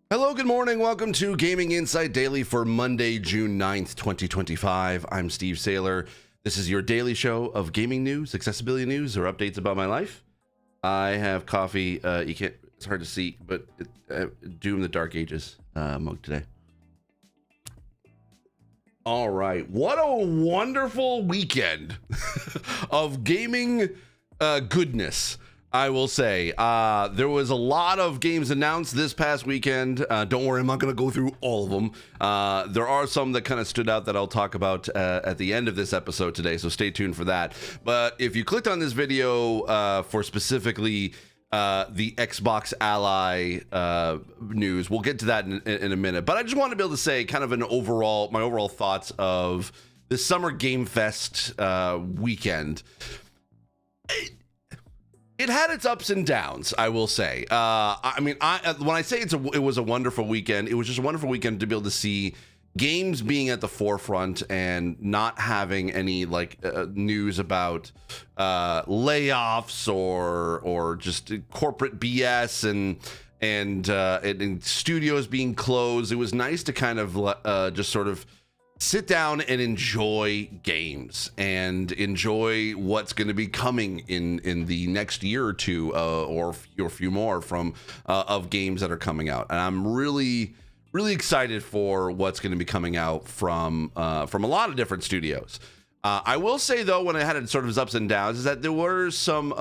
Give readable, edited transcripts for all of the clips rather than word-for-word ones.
Hello, good morning. Welcome to Gaming Insight Daily for Monday, June 9th, 2025. I'm Steve Saylor. This is your daily show of gaming news, accessibility news, or updates about my life. I have coffee. You can't, it's hard to see, but Doom the Dark Ages mug today. All right. What a wonderful weekend of gaming goodness. I will say there was a lot of games announced this past weekend. Don't worry, I'm not going to go through all of them. There are some that kind of stood out that I'll talk about at the end of this episode today, so stay tuned for that. But if you clicked on this video for specifically the Xbox Ally news, we'll get to that in a minute. But I just want to be able to say kind of my overall thoughts of the Summer Game Fest weekend. It had its ups and downs, I will say. When I say it was a wonderful weekend, it was just a wonderful weekend to be able to see games being at the forefront and not having any news about layoffs or just corporate BS and studios being closed. It was nice to kind of just sort of sit down and enjoy games and enjoy what's going to be coming in the next year or two or a few more from of games that are coming out. And I'm really excited for what's going to be coming out from a lot of different studios. I will say though, when I had it sort of ups and downs, is that there were some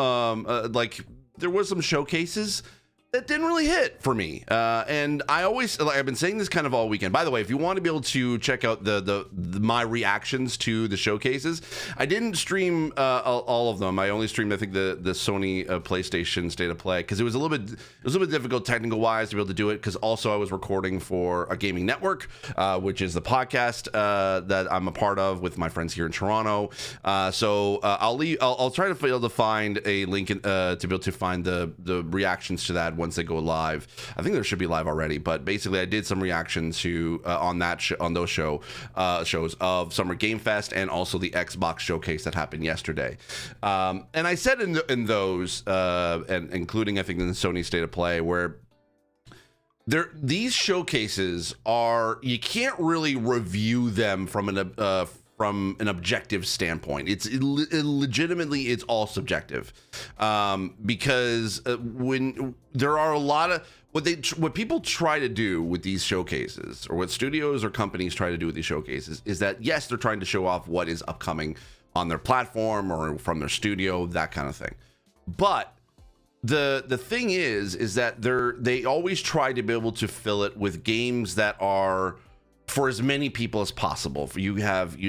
showcases that didn't really hit for me, and I've been saying this kind of all weekend. By the way, if you want to be able to check out my reactions to the showcases, I didn't stream all of them. I only streamed, I think, the Sony PlayStation State of Play, because it was a little bit difficult technical wise to be able to do it, because also I was recording for a gaming network, which is the podcast that I'm a part of with my friends here in Toronto. So I'll try to be able to find a link to be able to find the reactions to that once they go live. I think they should be live already, but basically I did some reactions to on those shows of Summer Game Fest and also the Xbox showcase that happened yesterday. And I said in those, and including I think in the Sony State of Play, where these showcases you can't really review them from an objective standpoint. It's legitimately, it's all subjective, because when there are a lot of what people try to do with these showcases, or what studios or companies try to do with these showcases, is that yes, they're trying to show off what is upcoming on their platform or from their studio, that kind of thing. But the thing is that they always try to be able to fill it with games that are for as many people as possible. You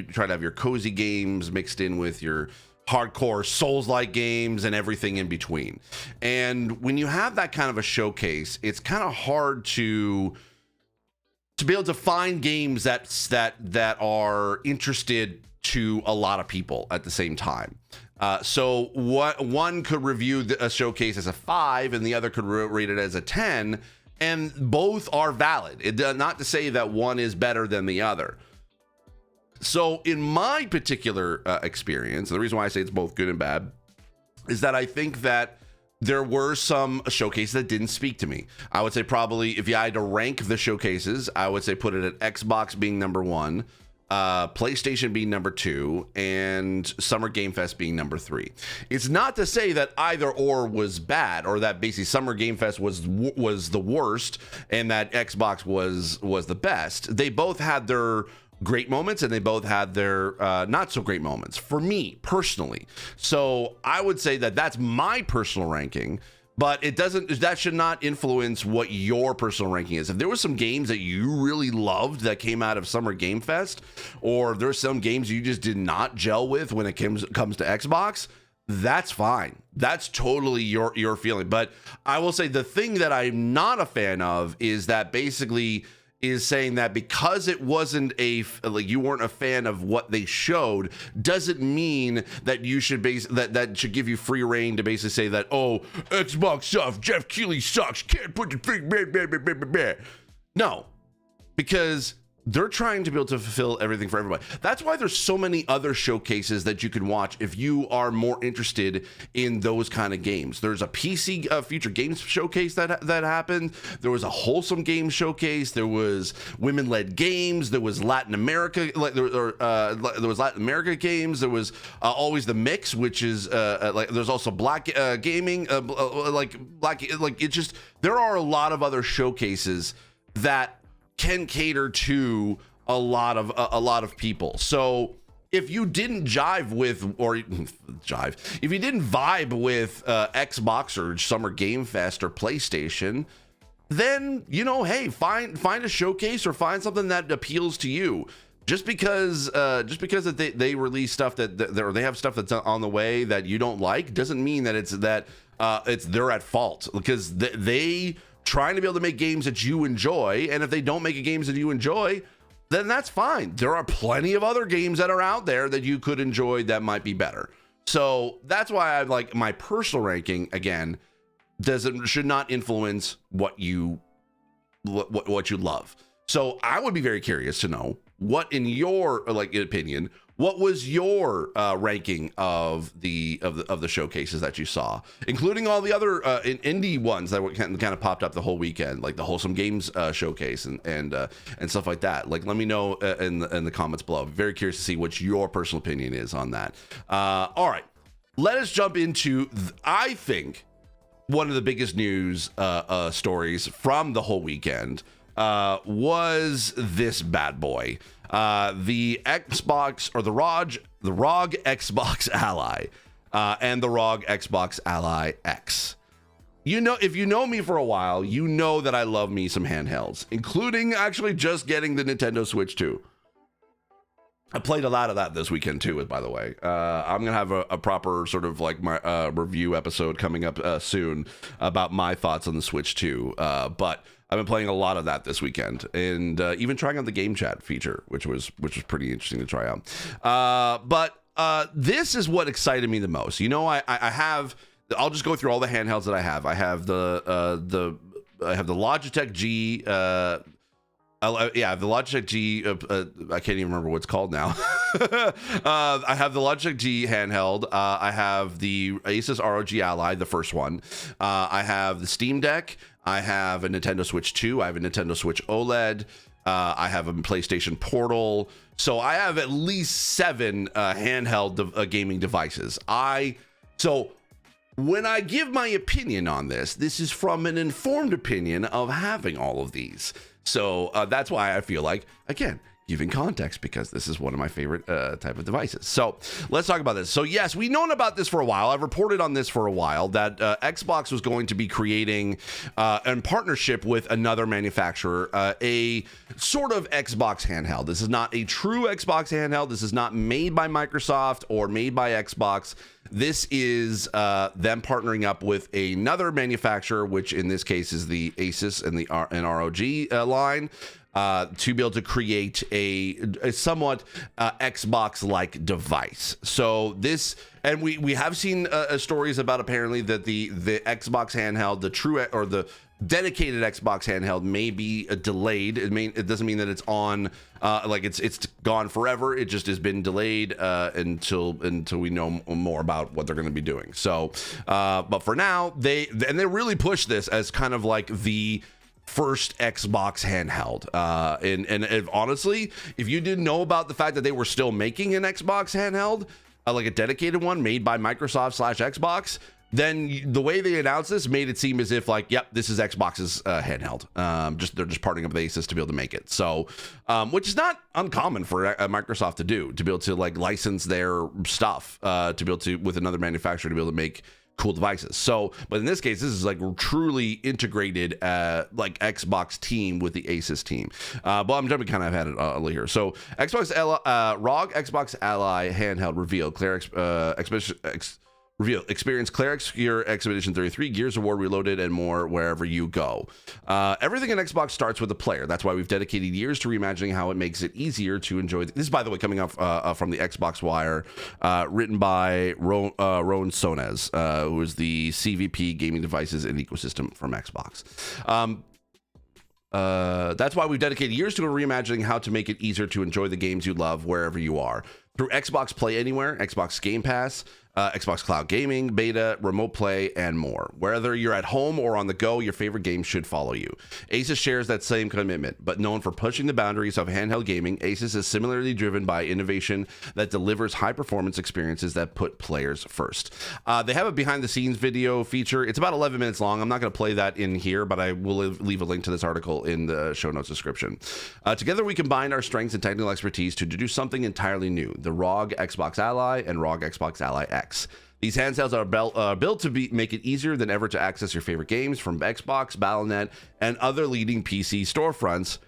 try to have your cozy games mixed in with your hardcore Souls-like games and everything in between. And when you have that kind of a showcase, it's kind of hard to be able to find games that are interested to a lot of people at the same time. So one could review a showcase as a 5 and the other could rate it as a 10. And both are valid. Not to say that one is better than the other. So in my particular experience, the reason why I say it's both good and bad is that I think that there were some showcases that didn't speak to me. I would say probably, if you had to rank the showcases, I would say put it at Xbox being number 1, PlayStation being number 2, and Summer Game Fest being number 3. It's not to say that either or was bad, or that basically Summer Game Fest was the worst and that Xbox was the best. They both had their great moments and they both had their not so great moments for me personally. So I would say that that's my personal ranking. But that should not influence what your personal ranking is. If there was some games that you really loved that came out of Summer Game Fest, or there's some games you just did not gel with when it comes to Xbox, that's fine. That's totally your feeling. But I will say the thing that I'm not a fan of is that basically is saying that because it wasn't you weren't a fan of what they showed, doesn't mean that you should that should give you free reign to basically say that, oh, Xbox sucks, Jeff Keighley sucks, can't put the thing, blah, blah, blah, blah, blah. No, because they're trying to be able to fulfill everything for everybody. That's why there's so many other showcases that you can watch if you are more interested in those kind of games. There's a PC feature games showcase that happened. There was a wholesome game showcase. There was women-led games. There was Latin America, there was Latin America games. There was always the mix, which is there's also black gaming, it's just, there are a lot of other showcases that can cater to a lot of people. So if you didn't if you didn't vibe with Xbox or Summer Game Fest or PlayStation, then, hey, find a showcase or find something that appeals to you. Just because that they release stuff or they have stuff that's on the way that you don't like doesn't mean that they're at fault, because they trying to be able to make games that you enjoy, and if they don't make games that you enjoy, then that's fine. There are plenty of other games that are out there that you could enjoy that might be better. So that's why I like my personal ranking, again, should not influence what you love. So I would be very curious to know what, in your opinion, what was your ranking of the showcases that you saw, including all the other indie ones that were kind of popped up the whole weekend, like the Wholesome Games showcase and stuff like that. Like, let me know in the comments below. Very curious to see what your personal opinion is on that. All right, let us jump into I think one of the biggest news stories from the whole weekend was this bad boy. The Xbox, or the ROG Xbox Ally, and the ROG Xbox Ally X. If you know me for a while, you know that I love me some handhelds, including actually just getting the Nintendo Switch 2. I played a lot of that this weekend too, by the way. I'm gonna have a proper sort of like my review episode coming up soon about my thoughts on the Switch 2. But I've been playing a lot of that this weekend, and even trying out the game chat feature, which was pretty interesting to try out. But this is what excited me the most. I have. I'll just go through all the handhelds that I have. I have the Logitech G. The Logitech G. I can't even remember what it's called now. I have the Logitech G handheld. I have the ASUS ROG Ally, the first one. I have the Steam Deck. I have a Nintendo Switch 2. I have a Nintendo Switch OLED. I have a PlayStation Portal. So I have at least 7 handheld gaming devices. So when I give my opinion on this is from an informed opinion of having all of these. So that's why I feel like, again, giving context, because this is one of my favorite type of devices. So let's talk about this. So yes, we've known about this for a while. I've reported on this for a while, that Xbox was going to be creating, in partnership with another manufacturer, a sort of Xbox handheld. This is not a true Xbox handheld. This is not made by Microsoft or made by Xbox. This is them partnering up with another manufacturer, which in this case is the ASUS and the ROG line, to be able to create a somewhat Xbox-like device. So this, and we have seen stories about apparently that the Xbox handheld, the true or the dedicated Xbox handheld, may be delayed. It doesn't mean that it's on it's gone forever. It just has been delayed until we know more about what they're going to be doing. So but for now, they really push this as kind of like the first Xbox handheld. And honestly, if you didn't know about the fact that they were still making an Xbox handheld, like a dedicated one made by Microsoft/Xbox, then the way they announced this made it seem as if like, yep, this is Xbox's handheld. They're just partnering up with ASUS to be able to make it. So, which is not uncommon for Microsoft to do, to be able to like license their stuff, to be able to, with another manufacturer, to be able to make cool devices. So, but in this case, this is like truly integrated, like Xbox team with the ASUS team. But I'm jumping kind of ahead here. So, ROG Xbox Ally handheld revealed. Experience Claire Gear Expedition 33, Gears of War Reloaded, and more wherever you go. Everything in Xbox starts with a player. That's why we've dedicated years to reimagining how it makes it easier to enjoy. This is, by the way, coming up from the Xbox Wire, written by Ron Sonez, who is the CVP Gaming Devices and Ecosystem from Xbox. That's why we've dedicated years to reimagining how to make it easier to enjoy the games you love wherever you are. Through Xbox Play Anywhere, Xbox Game Pass, Xbox Cloud Gaming, Beta, Remote Play, and more. Whether you're at home or on the go, your favorite games should follow you. ASUS shares that same commitment, but known for pushing the boundaries of handheld gaming, ASUS is similarly driven by innovation that delivers high-performance experiences that put players first. They have a behind-the-scenes video feature. It's about 11 minutes long. I'm not going to play that in here, but I will leave a link to this article in the show notes description. Together, we combine our strengths and technical expertise to do something entirely new. The ROG Xbox Ally and ROG Xbox Ally X. These handhelds are built to make it easier than ever to access your favorite games from Xbox, Battle.net, and other leading PC storefronts,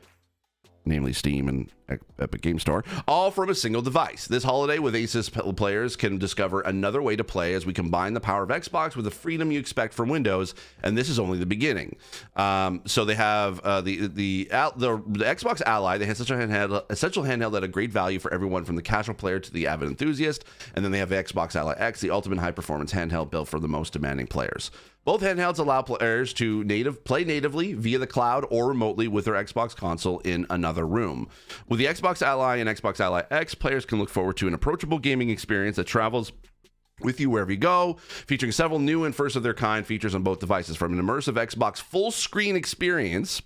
namely Steam and Epic Game Store, all from a single device. This holiday with ASUS players can discover another way to play as we combine the power of Xbox with the freedom you expect from Windows, and this is only the beginning. So they have the Xbox Ally. They have such a essential handheld at a great value for everyone from the casual player to the avid enthusiast, and then they have the Xbox Ally X, the ultimate high-performance handheld built for the most demanding players. Both handhelds allow players to play natively via the cloud or remotely with their Xbox console in another room. With the Xbox Ally and Xbox Ally X, players can look forward to an approachable gaming experience that travels with you wherever you go, featuring several new and first-of-their-kind features on both devices, from an immersive Xbox full-screen experience,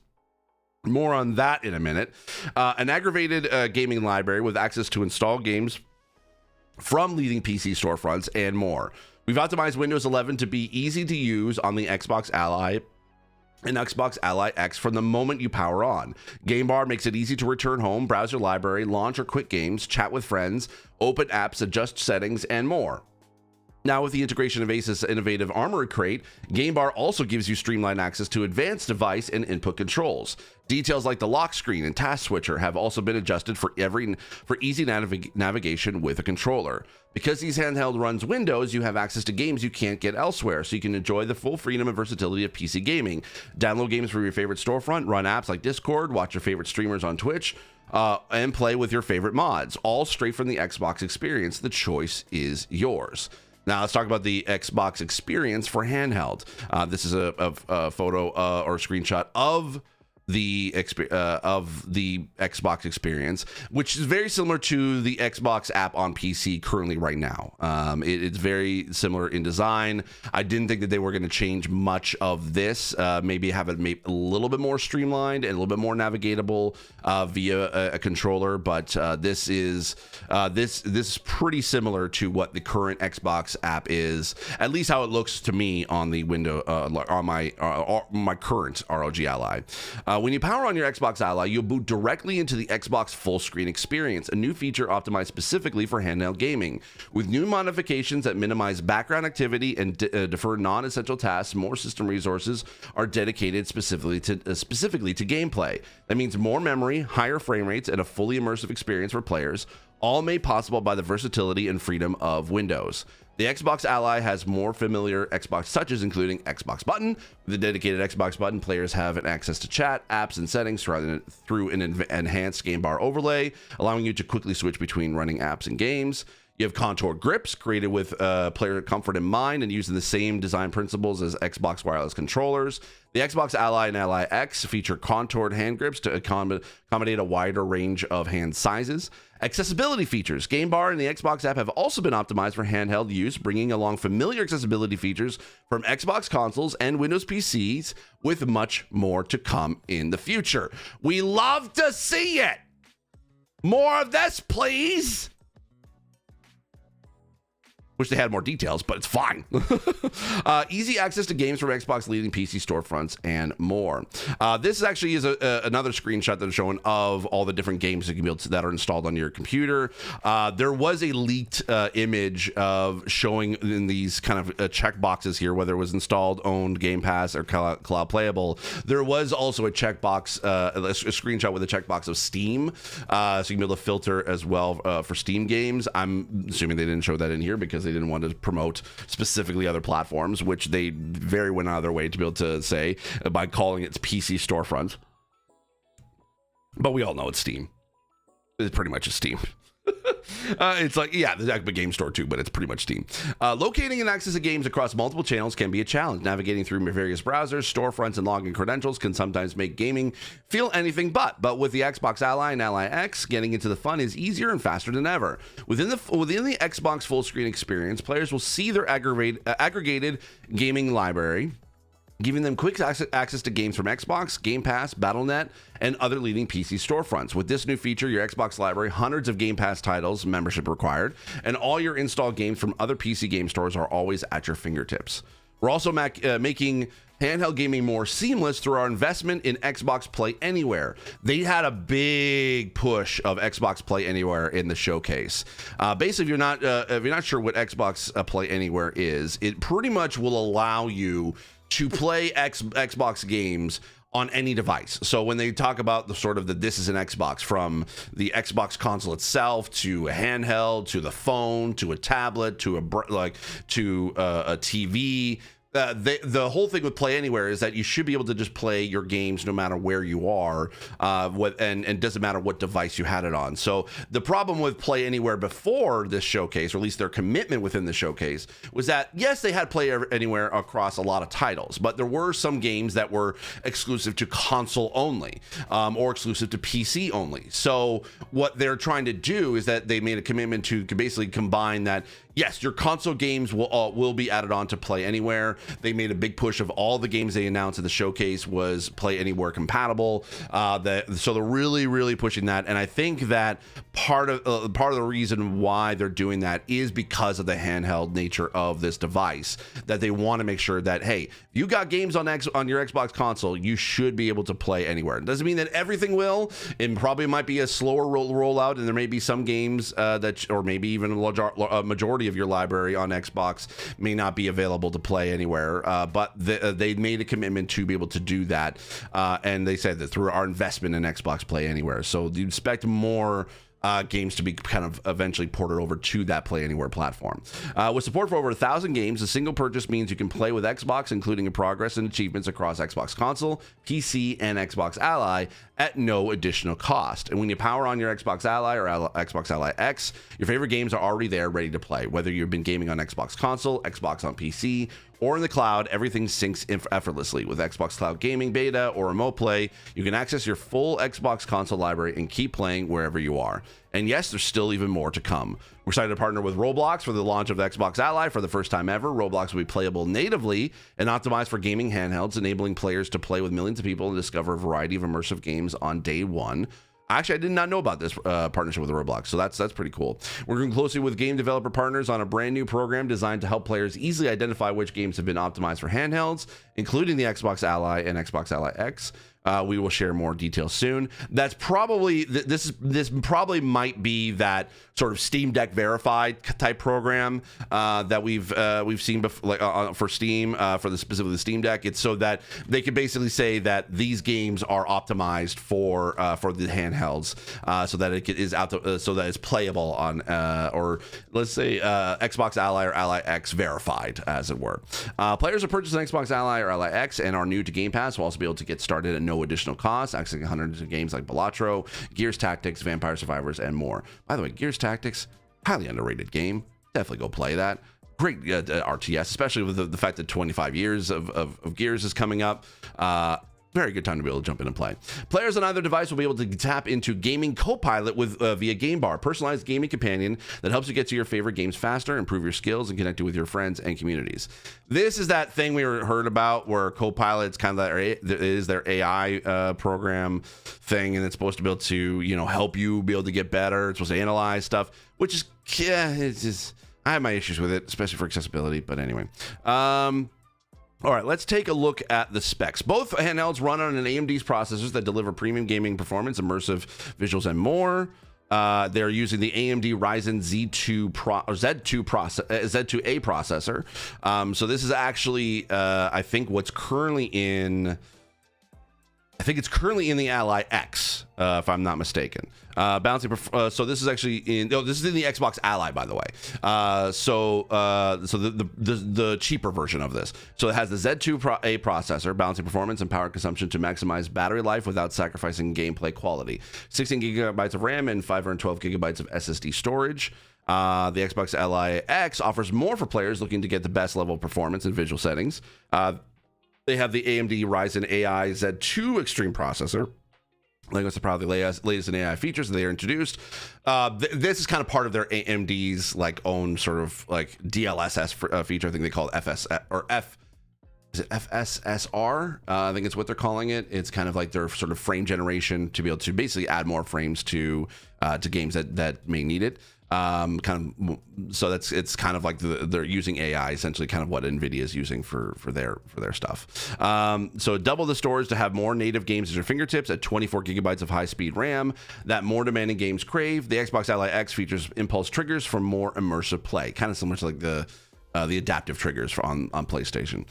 more on that in a minute, an aggregated gaming library with access to install games from leading PC storefronts, and more. We've optimized Windows 11 to be easy to use on the Xbox Ally and Xbox Ally X from the moment you power on. Game Bar makes it easy to return home, browse your library, launch or quit games, chat with friends, open apps, adjust settings, and more. Now, with the integration of ASUS' innovative Armory Crate, Game Bar also gives you streamlined access to advanced device and input controls. Details like the lock screen and task switcher have also been adjusted for easy navigation with a controller. Because these handheld runs Windows, you have access to games you can't get elsewhere, so you can enjoy the full freedom and versatility of PC gaming. Download games from your favorite storefront, run apps like Discord, watch your favorite streamers on Twitch, and play with your favorite mods, all straight from the Xbox experience. The choice is yours. Now let's talk about the Xbox experience for handheld. This is a photo or a screenshot of the Xbox experience, which is very similar to the Xbox app on PC currently right now. It's very similar in design. I didn't think that they were going to change much of this. Maybe have it a little bit more streamlined and a little bit more navigatable via a controller. But this is pretty similar to what the current Xbox app is, at least how it looks to me on the window on my current ROG Ally. When you power on your Xbox Ally, you'll boot directly into the Xbox full screen experience, a new feature optimized specifically for handheld gaming. With new modifications that minimize background activity and defer non-essential tasks, more system resources are dedicated specifically to gameplay. That means more memory, higher frame rates, and a fully immersive experience for players, all made possible by the versatility and freedom of Windows. The Xbox Ally has more familiar Xbox touches, including Xbox button. With the dedicated Xbox button, players have access to chat, apps, and settings through an enhanced game bar overlay, allowing you to quickly switch between running apps and games. You have contour grips created with player comfort in mind and using the same design principles as Xbox wireless controllers. The Xbox Ally and Ally X feature contoured hand grips to accommodate a wider range of hand sizes. Accessibility features. Game Bar and the Xbox app have also been optimized for handheld use, bringing along familiar accessibility features from Xbox consoles and Windows PCs, with much more to come in the future. We love to see it. More of this, please. Wish they had more details, but it's fine. Easy access to games from Xbox leading PC storefronts and more. This actually is another screenshot that is showing of all the different games that are installed on your computer. There was a leaked image of showing in these kind of check boxes here, whether it was installed, owned, Game Pass, or cloud playable. There was also a checkbox, a screenshot with a checkbox of Steam, so you can be able to filter as well for Steam games. I'm assuming they didn't show that in here because they didn't want to promote specifically other platforms, which they very went out of their way to be able to say by calling it PC storefront. But we all know it's Steam. It's pretty much a Steam. It's like, yeah, the Epic Game Store too, but it's pretty much Steam. Locating and accessing games across multiple channels can be a challenge. Navigating through various browsers, storefronts, and login credentials can sometimes make gaming feel anything but. But with the Xbox Ally and Ally X, getting into the fun is easier and faster than ever. Within the Xbox full screen experience, players will see their aggregated gaming library, giving them quick access to games from Xbox, Game Pass, Battle.net, and other leading PC storefronts. With this new feature, your Xbox library, hundreds of Game Pass titles, membership required, and all your installed games from other PC game stores are always at your fingertips. We're also making handheld gaming more seamless through our investment in Xbox Play Anywhere. They had a big push of Xbox Play Anywhere in the showcase. Basically, if you're not sure what Xbox Play Anywhere is, it pretty much will allow you to play Xbox games on any device. So when they talk about the sort of this is an Xbox, from the Xbox console itself to a handheld to the phone to a tablet to a TV. The whole thing with Play Anywhere is that you should be able to just play your games no matter where you are, and doesn't matter what device you had it on. So the problem with Play Anywhere before this showcase, or at least their commitment within the showcase, was that yes, they had Play Anywhere across a lot of titles, but there were some games that were exclusive to console only, or exclusive to PC only. So what they're trying to do is that they made a commitment to basically combine that. Yes, your console games will be added on to Play Anywhere. They made a big push of all the games they announced at the showcase was Play Anywhere compatible. So they're really, really pushing that. And I think that part of the reason why they're doing that is because of the handheld nature of this device. That they want to make sure that, hey, you got games on your Xbox console, you should be able to play anywhere. It doesn't mean that everything will. It probably might be a slower rollout, and there may be some games or maybe even a majority of your library on Xbox may not be available to play anywhere, but they made a commitment to be able to do that, and they said that through our investment in Xbox Play Anywhere. So you expect more games to be kind of eventually ported over to that Play Anywhere platform. With support for over 1,000 games, a single purchase means you can play with Xbox, including progress and achievements across Xbox console, PC, and Xbox Ally at no additional cost. And when you power on your Xbox Ally or Xbox Ally X, your favorite games are already there, ready to play. Whether you've been gaming on Xbox console, Xbox on PC, or in the cloud, everything syncs effortlessly. With Xbox Cloud Gaming Beta or Remote Play, you can access your full Xbox console library and keep playing wherever you are. And yes, there's still even more to come. We're excited to partner with Roblox for the launch of the Xbox Ally for the first time ever. Roblox will be playable natively and optimized for gaming handhelds, enabling players to play with millions of people and discover a variety of immersive games on day one. Actually, I did not know about this partnership with Roblox, so that's pretty cool. We're working closely with game developer partners on a brand new program designed to help players easily identify which games have been optimized for handhelds, including the Xbox Ally and Xbox Ally X. We will share more details soon. That's probably this probably might be that sort of Steam Deck verified type program that we've seen before, for Steam, specifically the Steam Deck. It's so that they can basically say that these games are optimized for the handhelds, so that it is so that it's playable on or let's say Xbox Ally or Ally X verified, as it were. Players who purchase an Xbox Ally or Ally X and are new to Game Pass will also be able to get started at no additional cost, accessing hundreds of games like Balatro, Gears Tactics, Vampire Survivors, and more. By the way, Gears Tactics, highly underrated game. Definitely go play that. Great RTS, especially with the fact that 25 years of Gears is coming up. Very good time to be able to jump in and play. Players on either device will be able to tap into Gaming Copilot with via Game Bar, personalized gaming companion that helps you get to your favorite games faster, improve your skills, and connect with your friends and communities. This is that thing we heard about where Copilot's kind of their AI program thing, and it's supposed to be able to help you be able to get better. It's supposed to analyze stuff, which is it's just, I have my issues with it, especially for accessibility. But anyway. All right, let's take a look at the specs. Both handhelds run on an AMD's processors that deliver premium gaming performance, immersive visuals, and more. They're using the AMD Ryzen Z2A processor. So this is actually, I think, what's currently in. I think it's currently in the Ally X. if I'm not mistaken. So this is actually this is in the Xbox Ally, by the way. So the cheaper version of this. So it has the Z2A processor, balancing performance and power consumption to maximize battery life without sacrificing gameplay quality. 16 gigabytes of RAM and 512 gigabytes of SSD storage. The Xbox Ally X offers more for players looking to get the best level of performance in visual settings. They have the AMD Ryzen AI Z2 Extreme processor. Like it's probably the latest in AI features that they are introduced. This is kind of part of their AMD's like own sort of like DLSS feature. I think they call it is it FSSR? I think it's what they're calling it. It's kind of like their sort of frame generation to be able to basically add more frames to games that may need it. So it's kind of like they're using AI, essentially kind of what NVIDIA is using for their stuff. So double the storage to have more native games at your fingertips at 24 gigabytes of high-speed RAM that more demanding games crave. The Xbox Ally X features impulse triggers for more immersive play, kind of similar to like the adaptive triggers on PlayStation.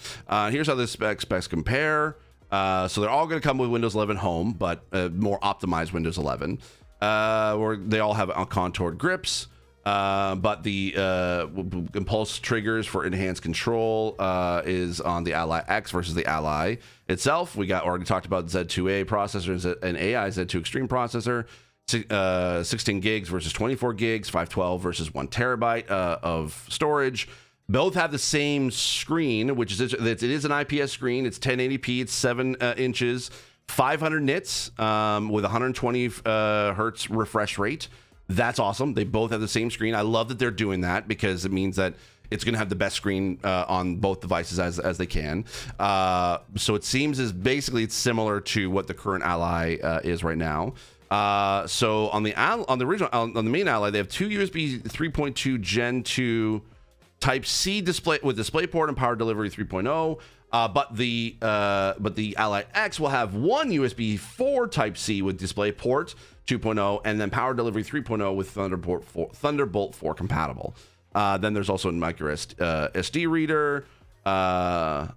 Here's how the specs compare. So they're all going to come with Windows 11 Home, but more optimized Windows 11. Where they all have contoured grips, but the impulse triggers for enhanced control is on the Ally X versus the Ally itself. We already talked about Z2A processors and AI Z2 Extreme processor, 16 gigs versus 24 gigs, 512 versus 1 terabyte of storage. Both have the same screen, which is it is an IPS screen. It's 1080p. It's 7 inches. 500 nits with 120 hertz refresh rate. That's awesome. They both have the same screen. I love that they're doing that because it means that it's going to have the best screen on both devices as they can. So it seems as basically it's similar to what the current Ally is right now. So on the main Ally, they have two USB 3.2 Gen 2 Type C display with DisplayPort and power delivery 3.0. But the Ally X will have one USB 4 Type C with DisplayPort 2.0 and then power delivery 3.0 with Thunderbolt 4 compatible. Then there's also a micro SD reader. They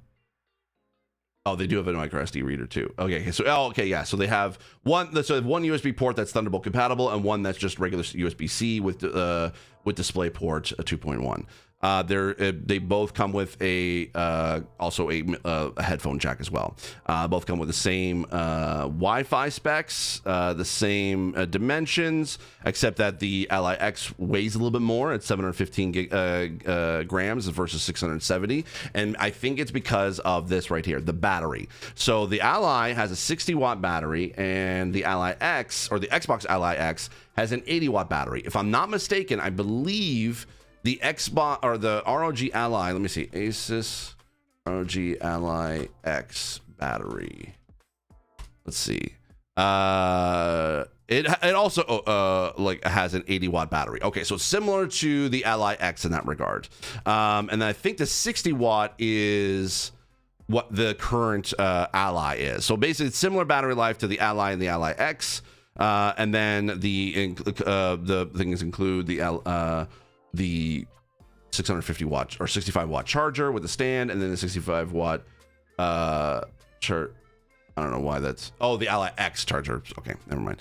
do have a micro SD reader too. So they have one USB port that's Thunderbolt compatible and one that's just regular USB-C with DisplayPort 2.1. They both come with also a headphone jack as well. Both come with the same Wi-Fi specs, the same dimensions, except that the Ally X weighs a little bit more at 715 grams versus 670. And I think it's because of this right here, the battery. So the Ally has a 60 watt battery and the Ally X, or the Xbox Ally X, has an 80 watt battery. If I'm not mistaken, I believe the Xbox or the ROG Ally, let me see, ASUS ROG Ally X battery. Let's see. It also like has an 80 watt battery. Okay, so similar to the Ally X in that regard. And then I think the 60 watt is what the current Ally is. So basically, it's similar battery life to the Ally and the Ally X. And then the things include the 650 watt or 65 watt charger with a stand, and then the 65 watt chart. I don't know why that's. Oh, the Ally X charger. Okay, never mind.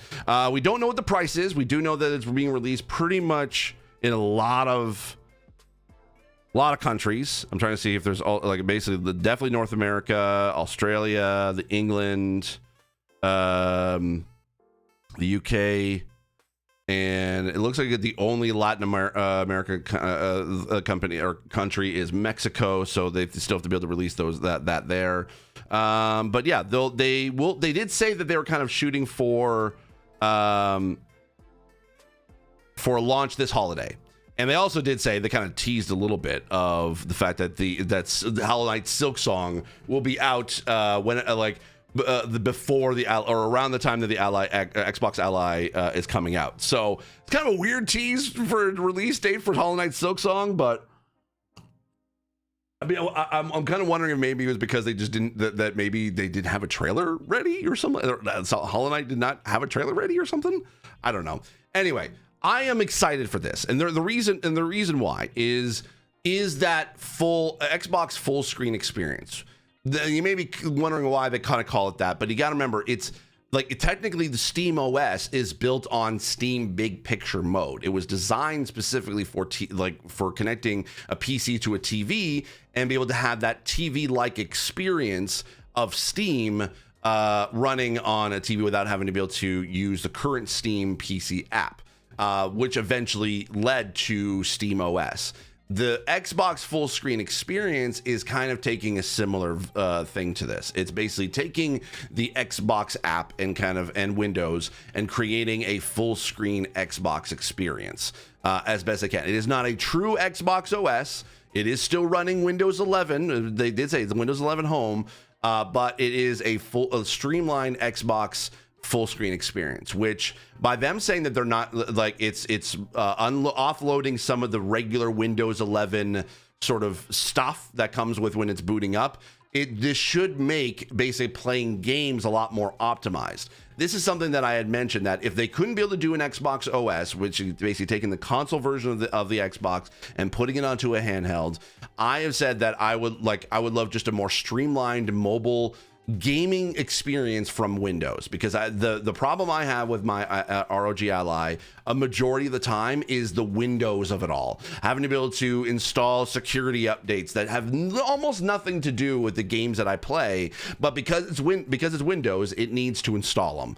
We don't know what the price is. We do know that it's being released pretty much in a lot of countries. I'm trying to see if there's basically definitely North America, Australia, the England, the UK. And it looks like the only Latin America company or country is Mexico, so they still have to be able to release that there. But yeah, they did say that they were kind of shooting for launch this holiday, and they also did say they kind of teased a little bit of the fact that the Hollow Knight Silk Song will be out before or around the time that the Xbox Ally is coming out. So it's kind of a weird tease for a release date for Hollow Knight Silk Song, but I mean, I'm kind of wondering if maybe it was because they just didn't that maybe they didn't have a trailer ready or something. Hollow Knight did not have a trailer ready or something. I don't know. Anyway, I am excited for this, and the reason why is that full Xbox full screen experience. You may be wondering why they kind of call it that, but you got to remember it's like technically the Steam OS is built on Steam Big Picture mode. It was designed specifically for for connecting a PC to a TV and be able to have that TV-like experience of Steam running on a TV without having to be able to use the current Steam PC app, which eventually led to Steam OS. The Xbox full screen experience is kind of taking a similar thing to this. It's basically taking the Xbox app and Windows and creating a full screen Xbox experience as best they can. It is not a true Xbox OS. It is still running Windows 11. They did say it's Windows 11 Home, but it is a streamlined Xbox full screen experience, which by them saying that they're not like it's offloading some of the regular Windows 11 sort of stuff that comes with when it's booting up, this should make basically playing games a lot more optimized. This is something that I had mentioned, that if they couldn't be able to do an Xbox OS, which is basically taking the console version of the Xbox and putting it onto a handheld, I have said that I would love just a more streamlined mobile gaming experience from Windows, because the problem I have with my ROG Ally a majority of the time is the Windows of it all, having to be able to install security updates that have almost nothing to do with the games that I play, but because it's Windows, it needs to install them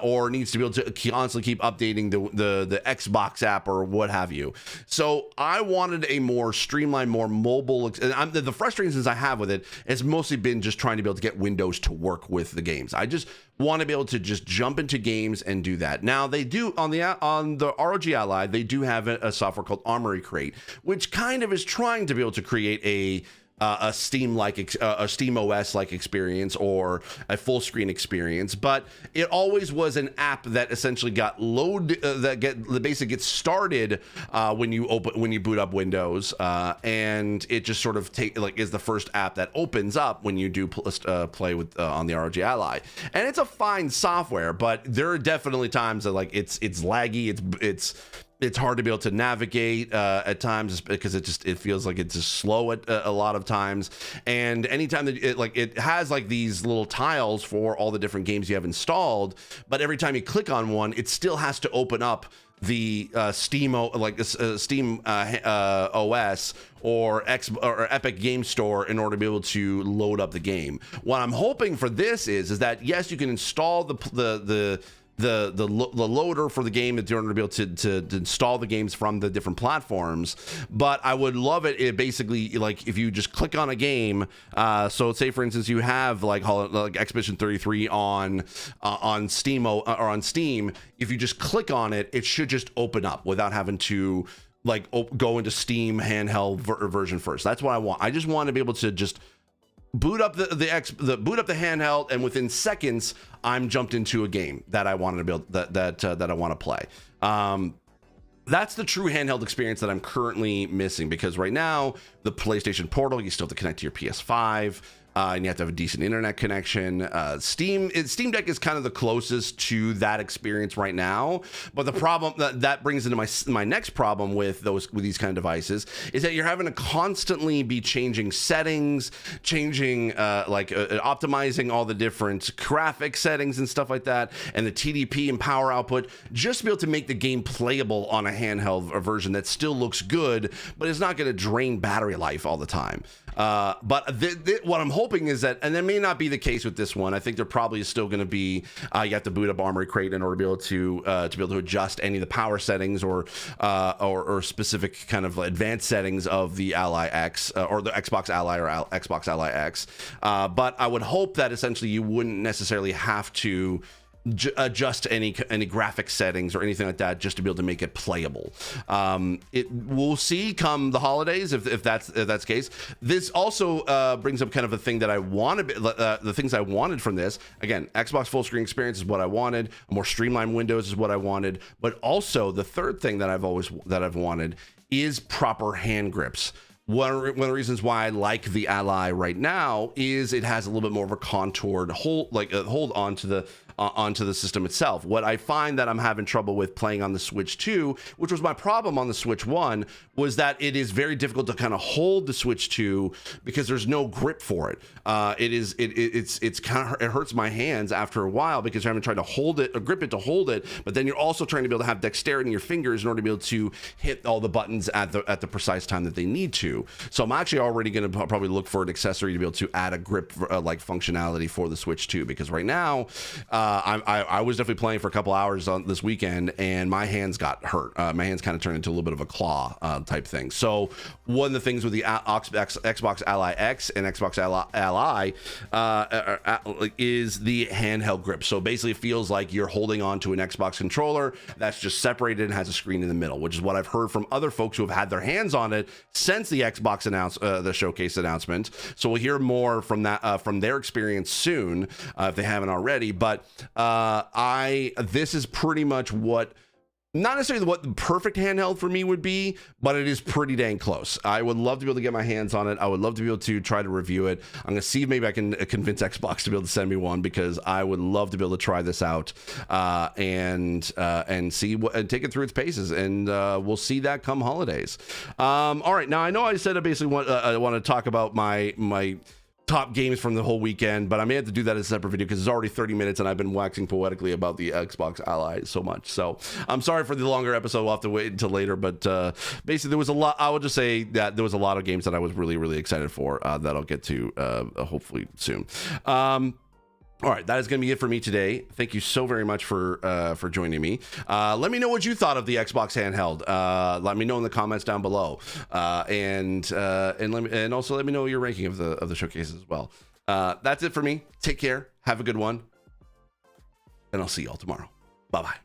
or needs to be able to constantly keep updating the Xbox app or what have you. So I wanted a more streamlined, more mobile, and the frustrations I have with it has mostly been just trying to be able to get Windows to work with the games. I just want to be able to just jump into games and do that. Now they do on the ROG Ally, they do have a software called Armory Crate, which kind of is trying to be able to create a Steam OS like experience or a full screen experience, but it always was an app that essentially got loaded, that basically gets started when you boot up Windows, and it just sort of is the first app that opens up when you do play with on the ROG Ally, and it's a fine software, but there are definitely times that it's laggy, it's hard to be able to navigate at times because it feels like it's just slow at a lot of times. And anytime that it has these little tiles for all the different games you have installed, but every time you click on one, it still has to open up the Steam OS or Epic Game Store in order to be able to load up the game. What I'm hoping for this is that yes, you can install the loader for the game in order to be able to install the games from the different platforms, but I would love it basically if you just click on a game, so say for instance you have Expedition 33 on Steam or on Steam, if you just click on it, it should just open up without having to go into Steam handheld version first. That's what I want. I just want to be able to just boot up the handheld, and within seconds I'm jumped into a game that I wanted to build that I want to play. That's the true handheld experience that I'm currently missing, because right now the PlayStation Portal, you still have to connect to your PS5. And you have to have a decent internet connection. Steam Deck is kind of the closest to that experience right now. But the problem that brings into my next problem with these kind of devices is that you're having to constantly be changing settings, optimizing all the different graphic settings and stuff like that, and the TDP and power output, just to be able to make the game playable on a handheld version that still looks good, but it's not going to drain battery life all the time. But what I'm hoping is that, and that may not be the case with this one, I think there probably is still going to be, you have to boot up Armory Crate in order to be able to adjust any of the power settings or specific kind of advanced settings of the Ally X or the Xbox Ally or Xbox Ally X. But I would hope that essentially you wouldn't necessarily have to adjust any graphic settings or anything like that just to be able to make it playable. We'll see come the holidays if that's the case. This also brings up kind of a thing that I wanted, the things I wanted from this. Again, Xbox full screen experience is what I wanted. A more streamlined Windows is what I wanted. But also the third thing that I've wanted is proper hand grips. One of the reasons why I like the Ally right now is it has a little bit more of a contoured hold onto the onto the system itself. What I find that I'm having trouble with playing on the Switch 2, which was my problem on the Switch 1, was that it is very difficult to kind of hold the Switch 2 because there's no grip for it. It's kind of, it hurts my hands after a while because you're having to try to hold it, or grip it to hold it, but then you're also trying to be able to have dexterity in your fingers in order to be able to hit all the buttons at the precise time that they need to. So I'm actually already going to probably look for an accessory to be able to add a grip like functionality for the Switch 2, because right now I was definitely playing for a couple hours on this weekend and my hands got hurt. My hands kind of turned into a little bit of a claw type thing. So one of the things with the Xbox Ally X and Xbox Ally is the handheld grip. So basically it feels like you're holding on to an Xbox controller that's just separated and has a screen in the middle, which is what I've heard from other folks who have had their hands on it since the Xbox the showcase announcement. So we'll hear more from that from their experience soon if they haven't already. But this is pretty much what, not necessarily what the perfect handheld for me would be, but it is pretty dang close. I would love to be able to get my hands on it. I would love to be able to try to review it. I'm going to see if maybe I can convince Xbox to be able to send me one, because I would love to be able to try this out and see what, and take it through its paces. And we'll see that come holidays. All right. Now, I know I said I basically want to talk about my top games from the whole weekend, but I may have to do that as a separate video because it's already 30 minutes and I've been waxing poetically about the Xbox Ally so much. So I'm sorry for the longer episode. We'll have to wait until later, but basically there was a lot. I would just say that there was a lot of games that I was really, really excited for that I'll get to hopefully soon. All right, that is going to be it for me today. Thank you so very much for joining me. Let me know what you thought of the Xbox handheld. Let me know in the comments down below, and also let me know your ranking of the showcases as well. That's it for me. Take care. Have a good one, and I'll see y'all tomorrow. Bye bye.